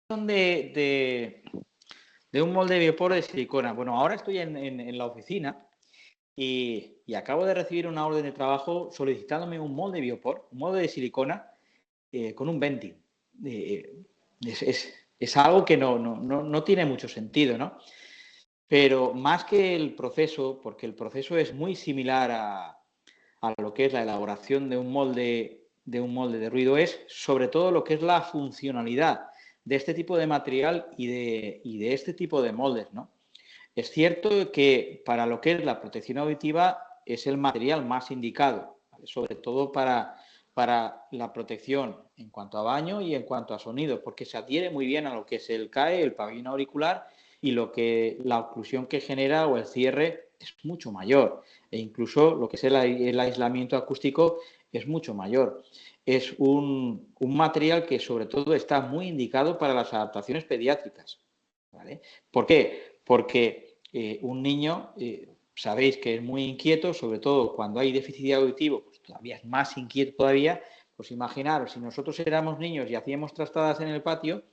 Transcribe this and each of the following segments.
de un molde de biopor de silicona. Bueno, ahora estoy en la oficina y acabo de recibir una orden de trabajo solicitándome un molde de biopor, un molde de silicona con un venting. Es algo que no tiene mucho sentido, ¿no? Pero más que el proceso, porque el proceso es muy similar a lo que es la elaboración de un molde de ruido, es sobre todo lo que es la funcionalidad de este tipo de material y de este tipo de moldes, ¿no? Es cierto que para lo que es la protección auditiva es el material más indicado, ¿vale? Sobre todo para la protección en cuanto a baño y en cuanto a sonido, porque se adhiere muy bien a lo que es el CAE, el pabellón auricular, y lo que la oclusión que genera o el cierre es mucho mayor, e incluso lo que es el aislamiento acústico es mucho mayor. Es un material que sobre todo está muy indicado para las adaptaciones pediátricas, ¿vale? ¿Por qué? Porque un niño, sabéis que es muy inquieto, sobre todo cuando hay déficit auditivo, pues todavía es más inquieto todavía. Pues imaginaros, si nosotros éramos niños y hacíamos trastadas en el patio,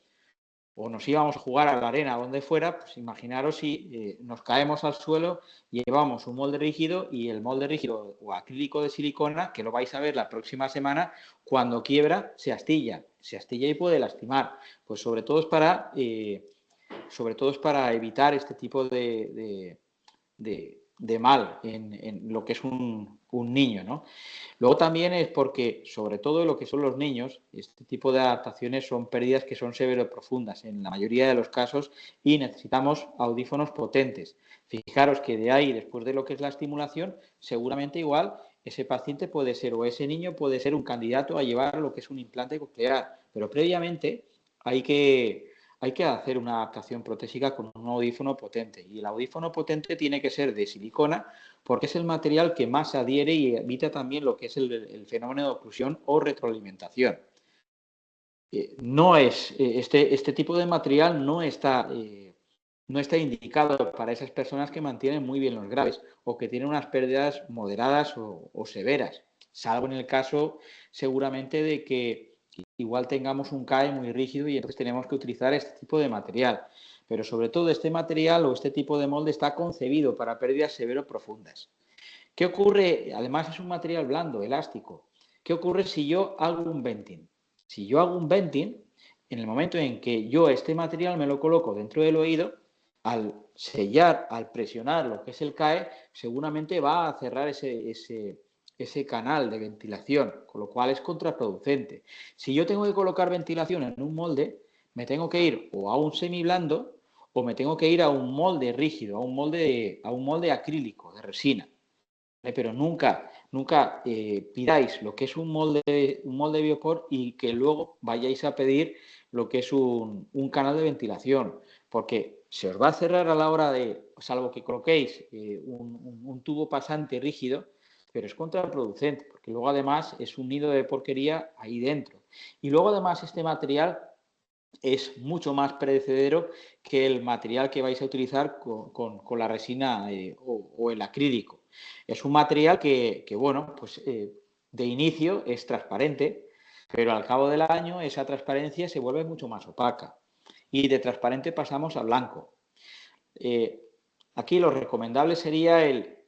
o nos íbamos a jugar a la arena o donde fuera, pues imaginaros si nos caemos al suelo y llevamos un molde rígido y el molde rígido o acrílico de silicona, que lo vais a ver la próxima semana, cuando quiebra se astilla y puede lastimar. Pues sobre todo es para evitar este tipo de mal en lo que es un niño, ¿no? Luego también es porque, sobre todo lo que son los niños, este tipo de adaptaciones son pérdidas que son severoprofundas en la mayoría de los casos y necesitamos audífonos potentes. Fijaros que de ahí, después de lo que es la estimulación, seguramente igual ese paciente puede ser, o ese niño puede ser un candidato a llevar lo que es un implante coclear, pero previamente hay que hacer una adaptación protésica con un audífono potente, y el audífono potente tiene que ser de silicona porque es el material que más adhiere y evita también lo que es el fenómeno de oclusión o retroalimentación. Este tipo de material no está indicado para esas personas que mantienen muy bien los graves o que tienen unas pérdidas moderadas o severas, salvo en el caso seguramente de que igual tengamos un CAE muy rígido y entonces tenemos que utilizar este tipo de material. Pero sobre todo este material o este tipo de molde está concebido para pérdidas severo profundas. ¿Qué ocurre? Además es un material blando, elástico. ¿Qué ocurre si yo hago un venting? Si yo hago un venting, en el momento en que yo este material me lo coloco dentro del oído, al sellar, al presionar lo que es el CAE, seguramente va a cerrar ese canal de ventilación, con lo cual es contraproducente. Si yo tengo que colocar ventilación en un molde, me tengo que ir o a un semiblando o me tengo que ir a un molde rígido, a un molde acrílico, de resina. Pero nunca pidáis lo que es un molde biopor y que luego vayáis a pedir lo que es un canal de ventilación, porque se os va a cerrar a la hora de, salvo que coloquéis un tubo pasante rígido, pero es contraproducente, porque luego además es un nido de porquería ahí dentro. Y luego además este material es mucho más perecedero que el material que vais a utilizar con la resina o el acrílico. Es un material que bueno, pues de inicio es transparente, pero al cabo del año esa transparencia se vuelve mucho más opaca y de transparente pasamos a blanco. Aquí lo recomendable sería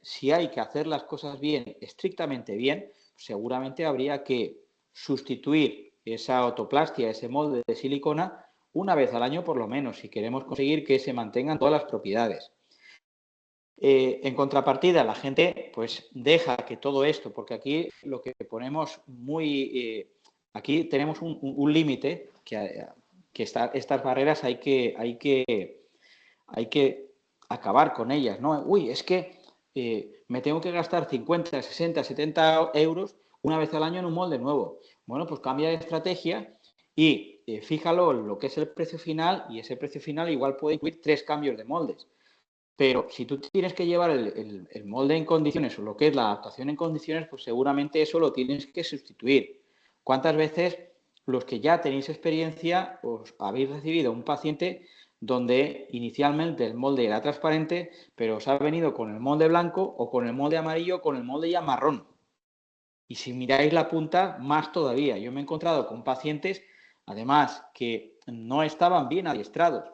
si hay que hacer las cosas bien, estrictamente bien, seguramente habría que sustituir esa autoplastia, ese molde de silicona, una vez al año por lo menos, si queremos conseguir que se mantengan todas las propiedades. En contrapartida, la gente pues deja que todo esto, porque aquí lo que ponemos aquí tenemos un límite que estas barreras hay que acabar con ellas, ¿no? Uy, es que me tengo que gastar 50, 60, 70 euros una vez al año en un molde nuevo. Bueno, pues cambia de estrategia y fíjalo en lo que es el precio final, y ese precio final igual puede incluir 3 cambios de moldes. Pero si tú tienes que llevar el molde en condiciones o lo que es la adaptación en condiciones, pues seguramente eso lo tienes que sustituir. ¿Cuántas veces los que ya tenéis experiencia os habéis recibido un paciente donde inicialmente el molde era transparente, pero os ha venido con el molde blanco o con el molde amarillo o con el molde ya marrón? Y si miráis la punta, más todavía. Yo me he encontrado con pacientes además que no estaban bien adiestrados,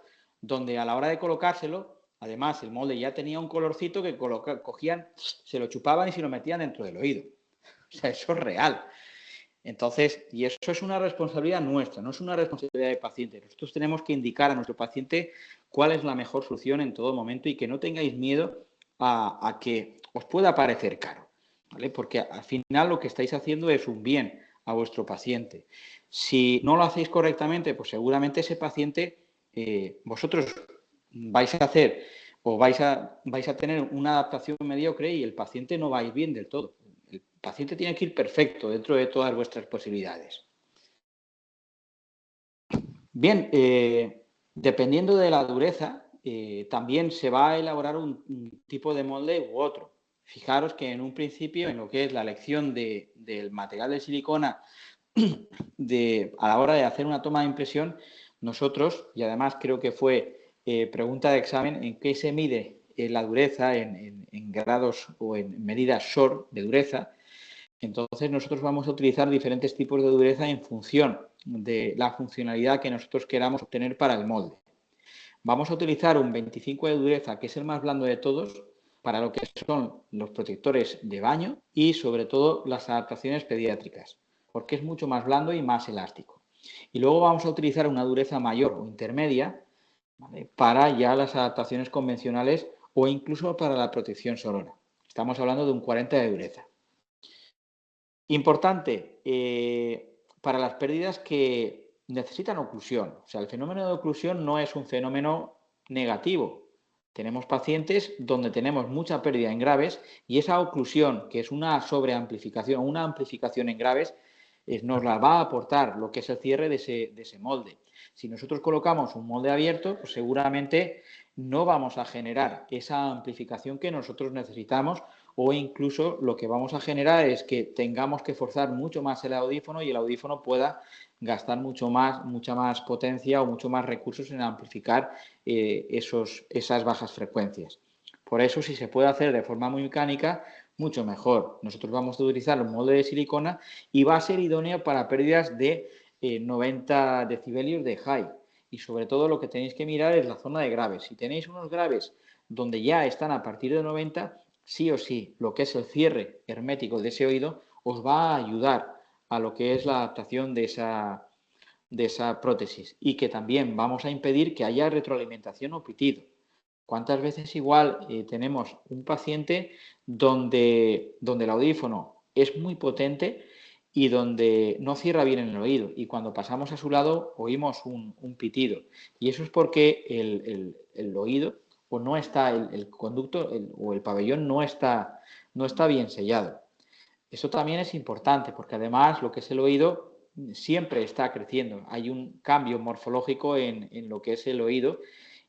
donde a la hora de colocárselo, además el molde ya tenía un colorcito que cogían, se lo chupaban y se lo metían dentro del oído. O sea, eso es real. Entonces, y eso es una responsabilidad nuestra, no es una responsabilidad del paciente. Nosotros tenemos que indicar a nuestro paciente cuál es la mejor solución en todo momento y que no tengáis miedo a que os pueda parecer caro, ¿vale? Porque al final lo que estáis haciendo es un bien a vuestro paciente. Si no lo hacéis correctamente, pues seguramente ese paciente, vosotros vais a hacer o vais a tener una adaptación mediocre y el paciente no va a ir bien del todo. El paciente tiene que ir perfecto dentro de todas vuestras posibilidades. Bien, dependiendo de la dureza, también se va a elaborar un tipo de molde u otro. Fijaros que en un principio, en lo que es la elección del material de silicona a la hora de hacer una toma de impresión, nosotros, y además creo que fue pregunta de examen, en qué se mide la dureza en grados o en medidas SOR de dureza. Entonces nosotros vamos a utilizar diferentes tipos de dureza en función de la funcionalidad que nosotros queramos obtener para el molde. Vamos a utilizar un 25 de dureza, que es el más blando de todos, para lo que son los protectores de baño y sobre todo las adaptaciones pediátricas, porque es mucho más blando y más elástico. Y luego vamos a utilizar una dureza mayor o intermedia, ¿vale?, para ya las adaptaciones convencionales o incluso para la protección sonora. Estamos hablando de un 40 de dureza. Importante, para las pérdidas que necesitan oclusión. O sea, el fenómeno de oclusión no es un fenómeno negativo. Tenemos pacientes donde tenemos mucha pérdida en graves y esa oclusión, que es una sobreamplificación o una amplificación en graves, nos la va a aportar lo que es el cierre de ese molde. Si nosotros colocamos un molde abierto, pues seguramente no vamos a generar esa amplificación que nosotros necesitamos, o incluso lo que vamos a generar es que tengamos que forzar mucho más el audífono y el audífono pueda gastar mucha más potencia o mucho más recursos en amplificar esas bajas frecuencias. Por eso, si se puede hacer de forma muy mecánica, mucho mejor. Nosotros vamos a utilizar un molde de silicona y va a ser idóneo para pérdidas de 90 decibelios de high. Y sobre todo lo que tenéis que mirar es la zona de graves. Si tenéis unos graves donde ya están a partir de 90, sí o sí, lo que es el cierre hermético de ese oído os va a ayudar a lo que es la adaptación de esa prótesis y que también vamos a impedir que haya retroalimentación o pitido. ¿Cuántas veces igual tenemos un paciente donde el audífono es muy potente y donde no cierra bien en el oído y cuando pasamos a su lado oímos un pitido? Y eso es porque el oído o no está, el conducto o el pabellón no está bien sellado. Eso también es importante porque además lo que es el oído siempre está creciendo. Hay un cambio morfológico en lo que es el oído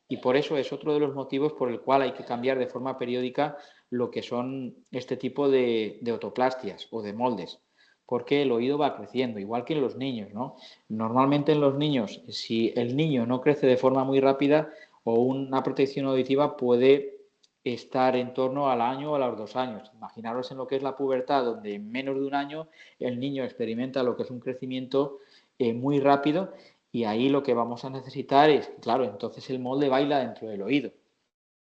y por eso es otro de los motivos por el cual hay que cambiar de forma periódica lo que son este tipo de otoplastias o de moldes, porque el oído va creciendo, igual que en los niños, ¿no? Normalmente en los niños, si el niño no crece de forma muy rápida o una protección auditiva puede estar en torno al año o a los 2 años. Imaginaros en lo que es la pubertad, donde en menos de un año el niño experimenta lo que es un crecimiento muy rápido y ahí lo que vamos a necesitar es, claro, entonces el molde baila dentro del oído.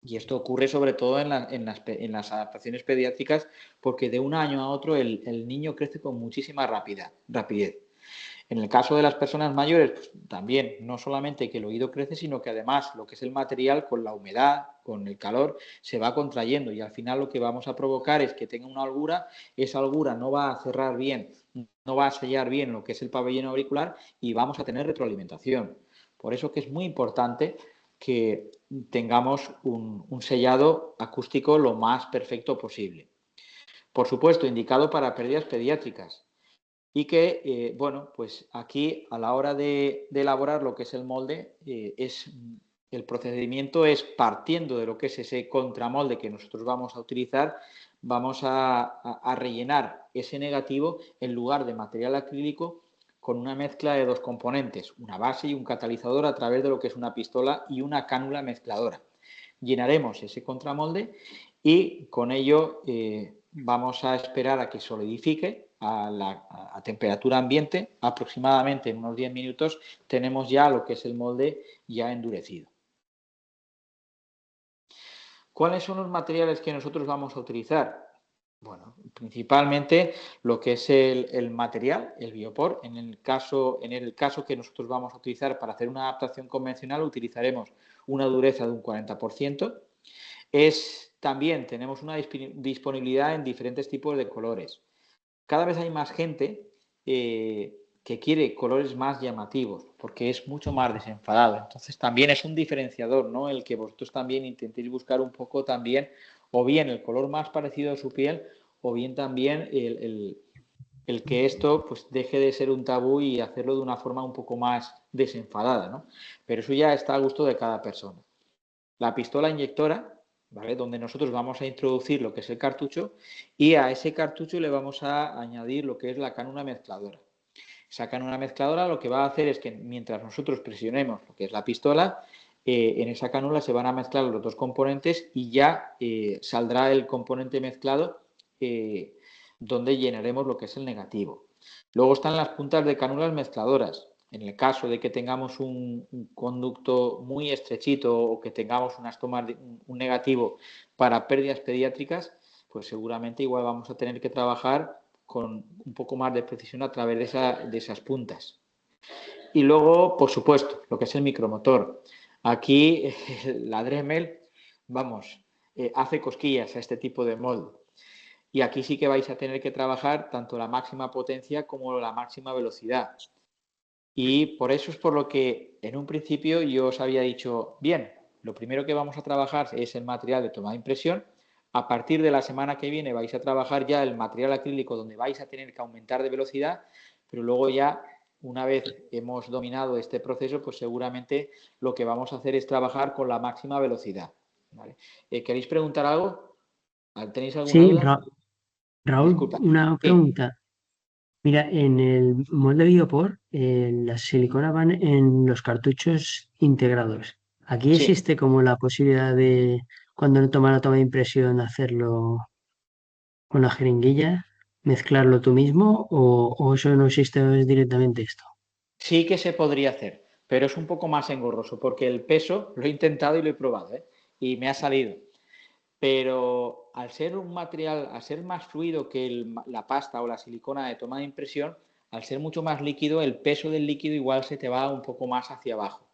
Y esto ocurre sobre todo en las adaptaciones pediátricas porque de un año a otro el niño crece con muchísima rapidez. En el caso de las personas mayores, pues también, no solamente que el oído crece, sino que además lo que es el material con la humedad, con el calor, se va contrayendo y al final lo que vamos a provocar es que tenga una holgura, esa holgura no va a cerrar bien, no va a sellar bien lo que es el pabellón auricular y vamos a tener retroalimentación. Por eso que es muy importante que tengamos un sellado acústico lo más perfecto posible. Por supuesto, indicado para pérdidas pediátricas. Y que, bueno, pues aquí a la hora de elaborar lo que es el molde, el procedimiento es partiendo de lo que es ese contramolde que nosotros vamos a utilizar, vamos a rellenar ese negativo en lugar de material acrílico con una mezcla de dos componentes, una base y un catalizador a través de lo que es una pistola y una cánula mezcladora. Llenaremos ese contramolde y con ello vamos a esperar a que solidifique a temperatura ambiente, aproximadamente en unos 10 minutos tenemos ya lo que es el molde ya endurecido. ¿Cuáles son los materiales que nosotros vamos a utilizar? Bueno, principalmente lo que es el material, el biopor. En el caso que nosotros vamos a utilizar para hacer una adaptación convencional, utilizaremos una dureza de un 40%. También tenemos una disponibilidad en diferentes tipos de colores. Cada vez hay más gente que quiere colores más llamativos, porque es mucho más desenfadado. Entonces también es un diferenciador, ¿no? El que vosotros también intentéis buscar un poco también, o bien el color más parecido a su piel, o bien también el que esto pues deje de ser un tabú y hacerlo de una forma un poco más desenfadada, ¿no? Pero eso ya está a gusto de cada persona. La pistola inyectora, ¿vale? Donde nosotros vamos a introducir lo que es el cartucho y a ese cartucho le vamos a añadir lo que es la cánula mezcladora. Esa cánula mezcladora lo que va a hacer es que mientras nosotros presionemos lo que es la pistola, en esa cánula se van a mezclar los dos componentes y ya saldrá el componente mezclado donde llenaremos lo que es el negativo. Luego están las puntas de cánulas mezcladoras. En el caso de que tengamos un conducto muy estrechito o que tengamos unas tomas de un negativo para pérdidas pediátricas, pues seguramente igual vamos a tener que trabajar con un poco más de precisión a través de esas puntas. Y luego, por supuesto, lo que es el micromotor. Aquí la Dremel, vamos, hace cosquillas a este tipo de molde. Y aquí sí que vais a tener que trabajar tanto la máxima potencia como la máxima velocidad. Y por eso es por lo que en un principio yo os había dicho, bien, lo primero que vamos a trabajar es el material de toma de impresión. A partir de la semana que viene vais a trabajar ya el material acrílico donde vais a tener que aumentar de velocidad, pero luego ya, una vez hemos dominado este proceso, pues seguramente lo que vamos a hacer es trabajar con la máxima velocidad. ¿Vale? ¿Queréis preguntar algo? ¿Tenéis alguna Sí, duda? Raúl, Disculpa. una Sí, pregunta. Mira, en el molde Biopor, las siliconas van en los cartuchos integrados. Aquí sí. existe como la posibilidad de, cuando no toma la toma de impresión, hacerlo con la jeringuilla, mezclarlo tú mismo, o eso no existe, o es directamente esto. Sí que se podría hacer, pero es un poco más engorroso porque el peso lo he intentado y lo he probado, ¿eh? Y me ha salido. Pero al ser un material, al ser más fluido que la pasta o la silicona de toma de impresión, al ser mucho más líquido, el peso del líquido igual se te va un poco más hacia abajo.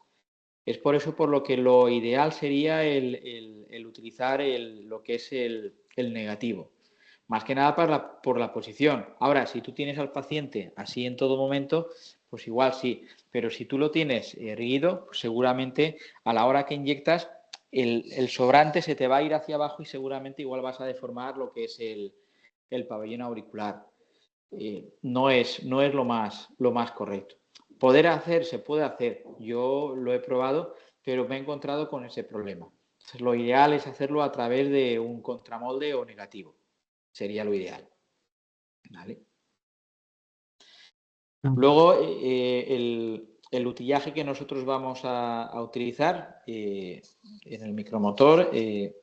Es por eso por lo que lo ideal sería el utilizar lo que es el negativo. Más que nada por la posición. Ahora, si tú tienes al paciente así en todo momento, pues igual sí. Pero si tú lo tienes erguido, pues seguramente a la hora que inyectas, el sobrante se te va a ir hacia abajo y seguramente igual vas a deformar lo que es el pabellón auricular. No es lo más correcto. Poder hacer, se puede hacer. Yo lo he probado, pero me he encontrado con ese problema. Entonces, lo ideal es hacerlo a través de un contramolde o negativo. Sería lo ideal. ¿Vale? Ah, Luego, el utillaje que nosotros vamos a utilizar en el micromotor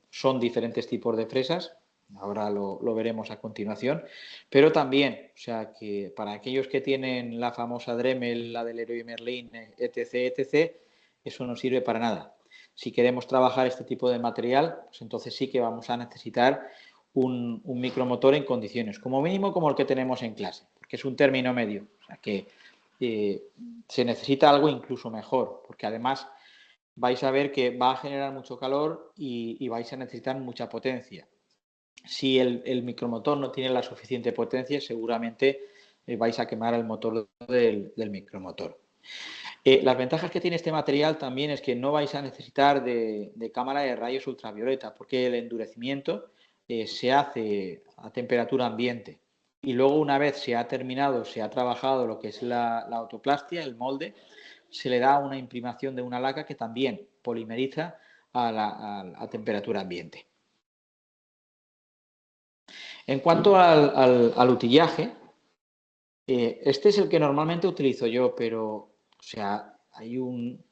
son diferentes tipos de fresas. Ahora lo veremos a continuación. Pero también, o sea, que para aquellos que tienen la famosa Dremel, la del Leroy Merlin, etc., etc., eso no sirve para nada. Si queremos trabajar este tipo de material, pues entonces sí que vamos a necesitar un micromotor en condiciones, como mínimo como el que tenemos en clase, porque es un término medio. O sea que eh, se necesita algo incluso mejor, porque además vais a ver que va a generar mucho calor y vais a necesitar mucha potencia. Si el micromotor no tiene la suficiente potencia, seguramente vais a quemar el motor del micromotor. Las ventajas que tiene este material también es que no vais a necesitar de cámara de rayos ultravioleta, porque el endurecimiento se hace a temperatura ambiente. Y luego, una vez se ha terminado, se ha trabajado lo que es la autoplastia, el molde, se le da una imprimación de una laca que también polimeriza a temperatura ambiente. En cuanto al utillaje, este es el que normalmente utilizo yo, pero, o sea, hay un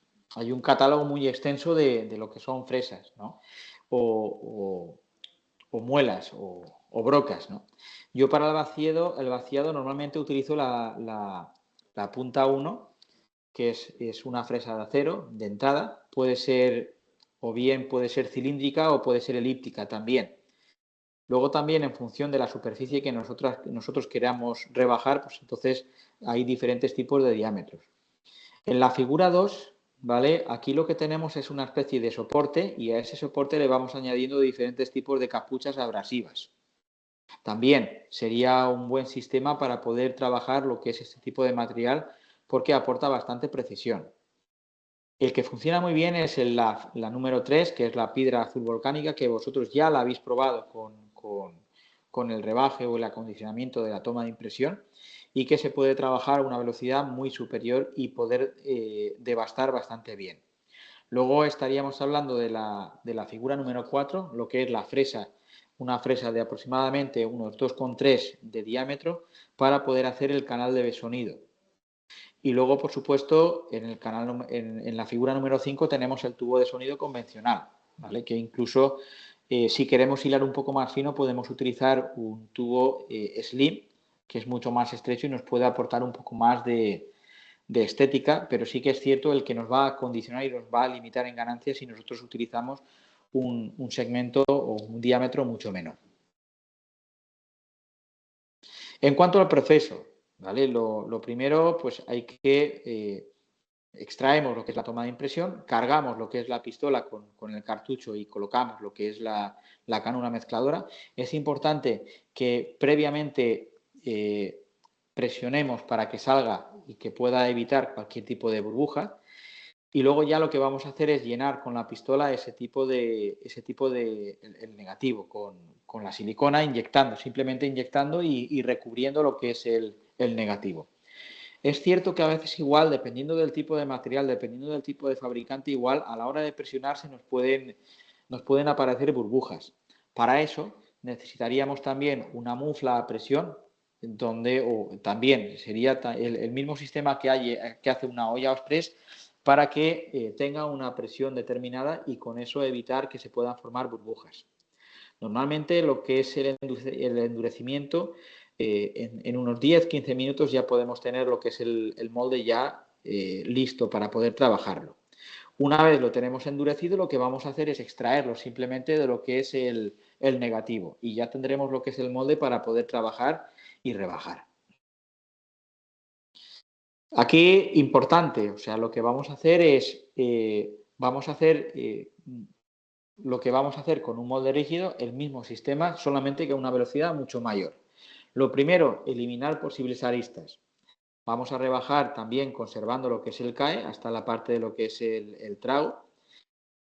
catálogo muy extenso de lo que son fresas, ¿no? O muelas, o brocas, ¿no? Yo para el vaciado normalmente utilizo la punta 1, que es una fresa de acero de entrada. Puede ser, o bien puede ser cilíndrica o puede ser elíptica también. Luego también en función de la superficie que nosotros queramos rebajar, pues entonces hay diferentes tipos de diámetros. En la figura 2, ¿vale? Aquí lo que tenemos es una especie de soporte y a ese soporte le vamos añadiendo diferentes tipos de capuchas abrasivas. También sería un buen sistema para poder trabajar lo que es este tipo de material porque aporta bastante precisión. El que funciona muy bien es la número 3, que es la piedra azul volcánica, que vosotros ya la habéis probado con el rebaje o el acondicionamiento de la toma de impresión y que se puede trabajar a una velocidad muy superior y poder devastar bastante bien. Luego estaríamos hablando de la figura número 4, lo que es la fresa, una fresa de aproximadamente unos 2,3 de diámetro para poder hacer el canal de sonido. Y luego, por supuesto, en la figura número 5 tenemos el tubo de sonido convencional, ¿vale? Que incluso si queremos hilar un poco más fino podemos utilizar un tubo slim, que es mucho más estrecho y nos puede aportar un poco más de estética, pero sí que es cierto el que nos va a condicionar y nos va a limitar en ganancias si nosotros utilizamos un segmento o un diámetro mucho menor. En cuanto al proceso, ¿vale? Lo primero, pues hay que extraemos lo que es la toma de impresión, cargamos lo que es la pistola con el cartucho y colocamos lo que es la cánula mezcladora. Es importante que previamente presionemos para que salga y que pueda evitar cualquier tipo de burbuja. Y luego ya lo que vamos a hacer es llenar con la pistola ese tipo de el negativo con la silicona, simplemente inyectando y recubriendo lo que es el negativo. Es cierto que a veces igual, dependiendo del tipo de material, dependiendo del tipo de fabricante, igual a la hora de presionarse nos pueden aparecer burbujas. Para eso necesitaríamos también una mufla a presión, donde o también sería el mismo sistema que hace una olla express para que tenga una presión determinada y con eso evitar que se puedan formar burbujas. Normalmente lo que es el endurecimiento, en unos 10-15 minutos ya podemos tener lo que es el molde ya listo para poder trabajarlo. Una vez lo tenemos endurecido, lo que vamos a hacer es extraerlo simplemente de lo que es el negativo y ya tendremos lo que es el molde para poder trabajar y rebajar. Aquí, importante, o sea, lo que vamos a hacer es, lo que vamos a hacer con un molde rígido, el mismo sistema, solamente que a una velocidad mucho mayor. Lo primero, eliminar posibles aristas. Vamos a rebajar también conservando lo que es el CAE hasta la parte de lo que es el trago.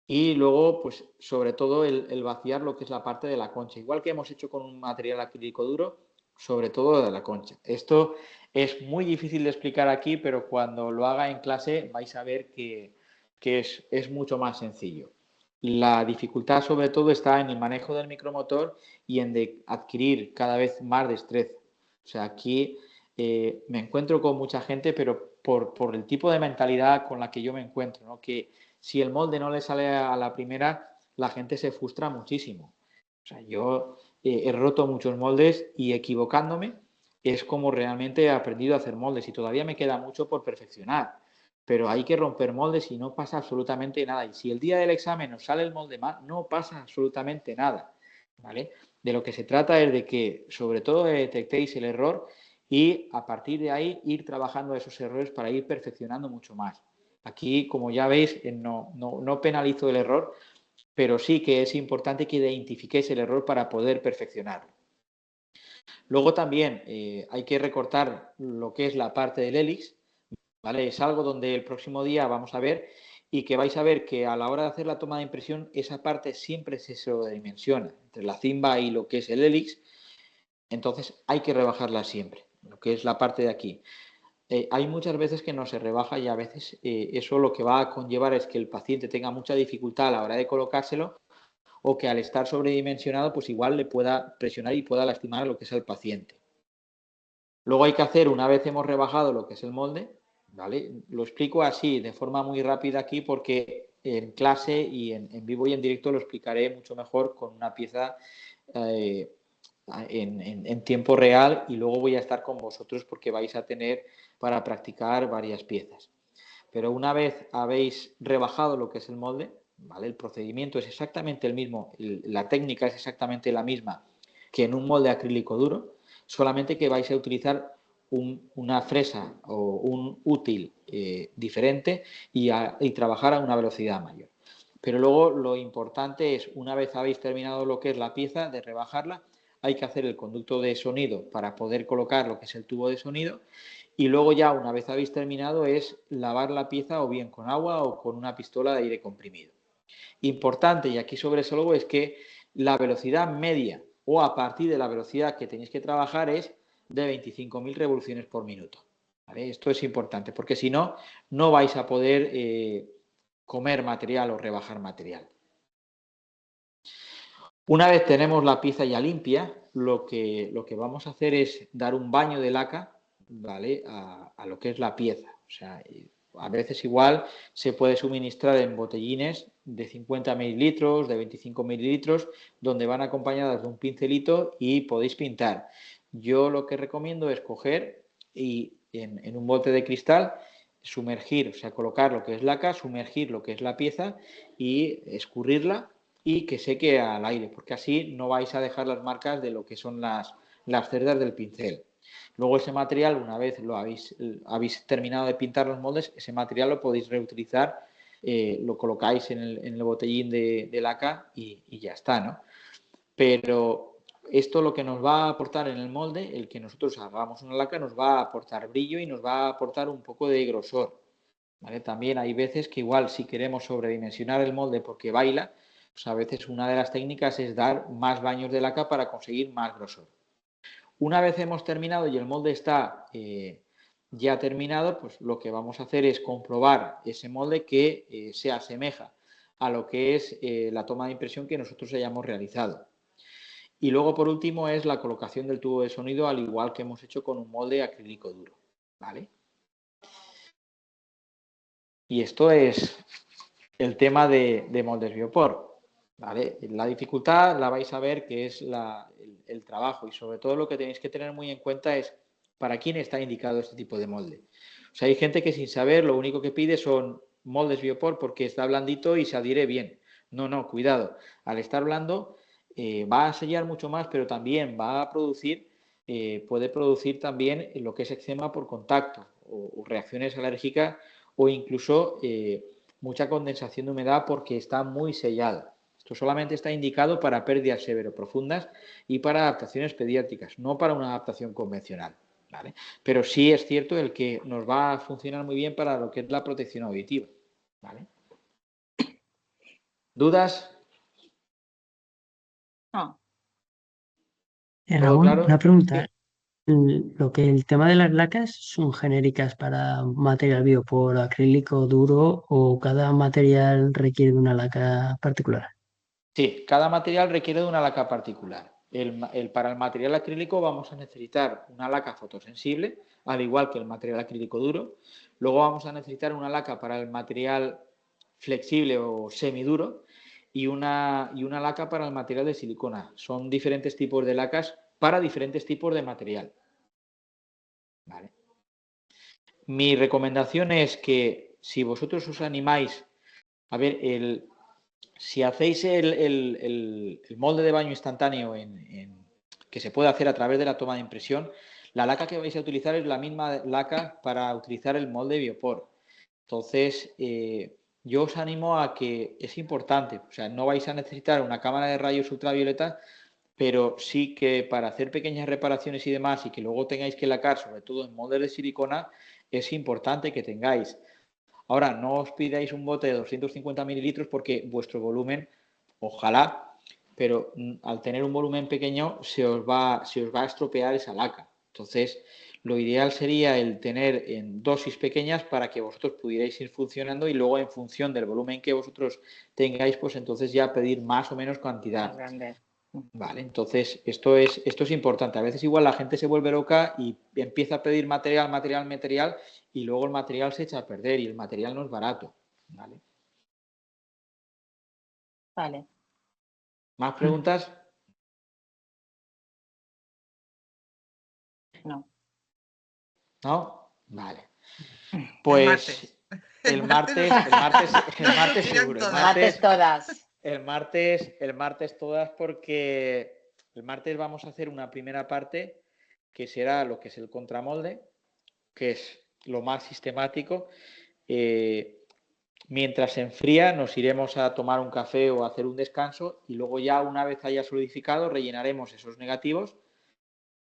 Y luego, pues sobre todo el vaciar lo que es la parte de la concha. Igual que hemos hecho con un material acrílico duro, sobre todo de la concha. Esto es muy difícil de explicar aquí, pero cuando lo haga en clase vais a ver que es mucho más sencillo. La dificultad sobre todo está en el manejo del micromotor y en adquirir cada vez más destreza. O sea, aquí me encuentro con mucha gente, pero por el tipo de mentalidad con la que yo me encuentro, ¿no? Que si el molde no le sale a la primera, la gente se frustra muchísimo. O sea, yo he roto muchos moldes y equivocándome es como realmente he aprendido a hacer moldes y todavía me queda mucho por perfeccionar. Pero hay que romper moldes y no pasa absolutamente nada. Y si el día del examen nos sale el molde mal, no pasa absolutamente nada. ¿Vale? De lo que se trata es de que, sobre todo, detectéis el error y a partir de ahí ir trabajando esos errores para ir perfeccionando mucho más. Aquí, como ya veis, no penalizo el error, pero sí que es importante que identifiquéis el error para poder perfeccionarlo. Luego también hay que recortar lo que es la parte del hélix, ¿vale? Es algo donde el próximo día vamos a ver y que vais a ver que a la hora de hacer la toma de impresión esa parte siempre se sobredimensiona entre la cimba y lo que es el hélix, entonces hay que rebajarla siempre, lo que es la parte de aquí. Hay muchas veces que no se rebaja y a veces eso lo que va a conllevar es que el paciente tenga mucha dificultad a la hora de colocárselo o que al estar sobredimensionado pues igual le pueda presionar y pueda lastimar a lo que es el paciente. Luego hay que hacer, una vez hemos rebajado lo que es el molde, ¿vale? Lo explico así, de forma muy rápida aquí porque en clase y en vivo y en directo lo explicaré mucho mejor con una pieza en tiempo real y luego voy a estar con vosotros porque vais a tener para practicar varias piezas. Pero una vez habéis rebajado lo que es el molde, ¿vale? El procedimiento es exactamente el mismo, la técnica es exactamente la misma que en un molde acrílico duro, solamente que vais a utilizar una fresa o un útil diferente y trabajar a una velocidad mayor. Pero luego lo importante es, una vez habéis terminado lo que es la pieza, de rebajarla, hay que hacer el conducto de sonido para poder colocar lo que es el tubo de sonido y luego ya una vez habéis terminado es lavar la pieza o bien con agua o con una pistola de aire comprimido. Importante, y aquí sobre eso es que la velocidad media o a partir de la velocidad que tenéis que trabajar es de 25.000 revoluciones por minuto. ¿Vale? Esto es importante porque si no, no vais a poder comer material o rebajar material. Una vez tenemos la pieza ya limpia, lo que vamos a hacer es dar un baño de laca, ¿vale? A lo que es la pieza. O sea, a veces igual se puede suministrar en botellines de 50 mililitros, de 25 mililitros, donde van acompañadas de un pincelito y podéis pintar. Yo lo que recomiendo es coger y en un bote de cristal sumergir, o sea, colocar lo que es laca, sumergir lo que es la pieza y escurrirla y que seque al aire, porque así no vais a dejar las marcas de lo que son las cerdas del pincel. Luego ese material, una vez lo habéis terminado de pintar los moldes, ese material lo podéis reutilizar, lo colocáis en el botellín de laca y ya está, ¿no? Pero esto lo que nos va a aportar en el molde, el que nosotros hagamos una laca, nos va a aportar brillo y nos va a aportar un poco de grosor. ¿Vale? También hay veces que igual si queremos sobredimensionar el molde porque baila, pues a veces una de las técnicas es dar más baños de laca para conseguir más grosor. Una vez hemos terminado y el molde está ya terminado, pues lo que vamos a hacer es comprobar ese molde que se asemeja a lo que es la toma de impresión que nosotros hayamos realizado. Y luego, por último, es la colocación del tubo de sonido, al igual que hemos hecho con un molde acrílico duro. ¿Vale? Y esto es el tema de moldes biopor. ¿Vale? La dificultad la vais a ver que es el trabajo y sobre todo lo que tenéis que tener muy en cuenta es para quién está indicado este tipo de molde. O sea, hay gente que sin saber lo único que pide son moldes biopor porque está blandito y se adhiere bien. No, no, cuidado. Al estar blando va a sellar mucho más, pero también va a producir, puede producir también lo que es eczema por contacto o reacciones alérgicas o incluso mucha condensación de humedad porque está muy sellado. Esto solamente está indicado para pérdidas severo-profundas y para adaptaciones pediátricas, no para una adaptación convencional. ¿Vale? Pero sí es cierto el que nos va a funcionar muy bien para lo que es la protección auditiva. ¿Vale? ¿Dudas? No. ¿Todo Ramón, claro? una pregunta. Sí. Lo que el tema de las lacas son genéricas para material biopor, acrílico duro o cada material requiere de una laca particular. Sí, cada material requiere de una laca particular. Para el material acrílico vamos a necesitar una laca fotosensible, al igual que el material acrílico duro. Luego vamos a necesitar una laca para el material flexible o semiduro y una laca para el material de silicona. Son diferentes tipos de lacas para diferentes tipos de material. ¿Vale? Mi recomendación es que si vosotros os animáis, a ver, si hacéis el molde de baño instantáneo que se puede hacer a través de la toma de impresión, la laca que vais a utilizar es la misma laca para utilizar el molde biopor. Entonces, yo os animo a que es importante, o sea, no vais a necesitar una cámara de rayos ultravioleta, pero sí que para hacer pequeñas reparaciones y demás y que luego tengáis que lacar, sobre todo en moldes de silicona, es importante que tengáis. Ahora, no os pidáis un bote de 250 mililitros porque vuestro volumen, ojalá, pero al tener un volumen pequeño se os va a estropear esa laca. Entonces, lo ideal sería el tener en dosis pequeñas para que vosotros pudierais ir funcionando y luego en función del volumen que vosotros tengáis, pues entonces ya pedir más o menos cantidad. Grande. Vale, entonces esto es importante. A veces igual la gente se vuelve loca y empieza a pedir material y luego el material se echa a perder y el material no es barato. ¿Vale? Vale. ¿Más preguntas? ¿No? Vale. El Pues martes. el martes seguro. Todas. Martes todas. El martes todas, porque el martes vamos a hacer una primera parte que será lo que es el contramolde, que es lo más sistemático. Mientras se enfría nos iremos a tomar un café o a hacer un descanso y luego ya una vez haya solidificado rellenaremos esos negativos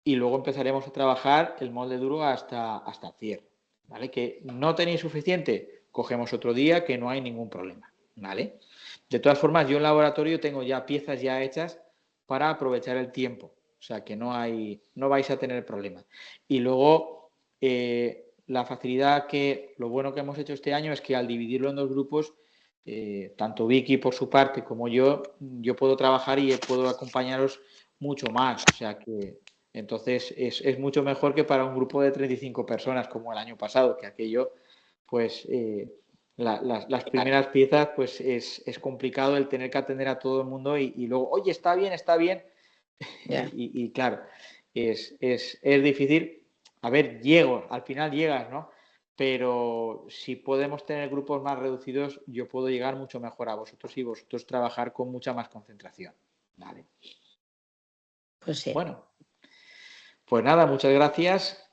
y luego empezaremos a trabajar el molde duro hasta el cierre. ¿Vale? Que no tenéis suficiente, cogemos otro día, que no hay ningún problema. ¿Vale? De todas formas, yo en laboratorio tengo ya piezas ya hechas para aprovechar el tiempo. O sea que no vais a tener problema. Y luego, la facilidad lo bueno que hemos hecho este año es que al dividirlo en dos grupos, tanto Vicky por su parte como yo puedo trabajar y puedo acompañaros mucho más. O sea que entonces es mucho mejor que para un grupo de 35 personas como el año pasado, que aquello, pues las primeras piezas, pues es complicado el tener que atender a todo el mundo y luego, oye, está bien. Yeah. Y claro, es difícil. A ver, al final llegas, ¿no? Pero si podemos tener grupos más reducidos, yo puedo llegar mucho mejor a vosotros y vosotros trabajar con mucha más concentración. ¿Vale? Pues sí. Bueno, pues nada, muchas gracias.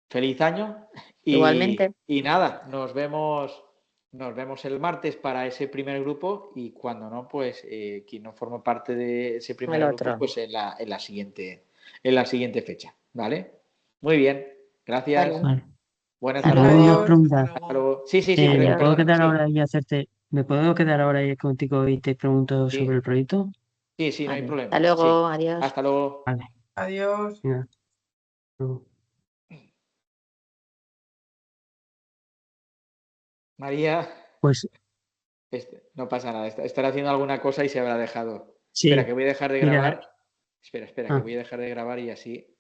Feliz año. Igualmente. Y nada, nos vemos el martes para ese primer grupo y cuando no, pues quien no forma parte de ese primer El grupo, otro. pues en la siguiente fecha. ¿Vale? Muy bien. Gracias. Vale. Buenas Luego tardes. una Adiós. pregunta. Hasta luego. Sí, ¿Me Adiós. puedo perdona. quedar Sí, ahora y ¿Me puedo quedar ahora y contigo y te pregunto sobre sí, el proyecto? sí, no hay Vale. problema. Hasta luego. Sí. Adiós. Hasta luego. Vale. Adiós. Venga, luego. María, Pues no pasa nada. Estará haciendo alguna cosa y se habrá dejado. Espera, sí, que voy a dejar de mira, grabar. Espera, que ah, voy a dejar de grabar y así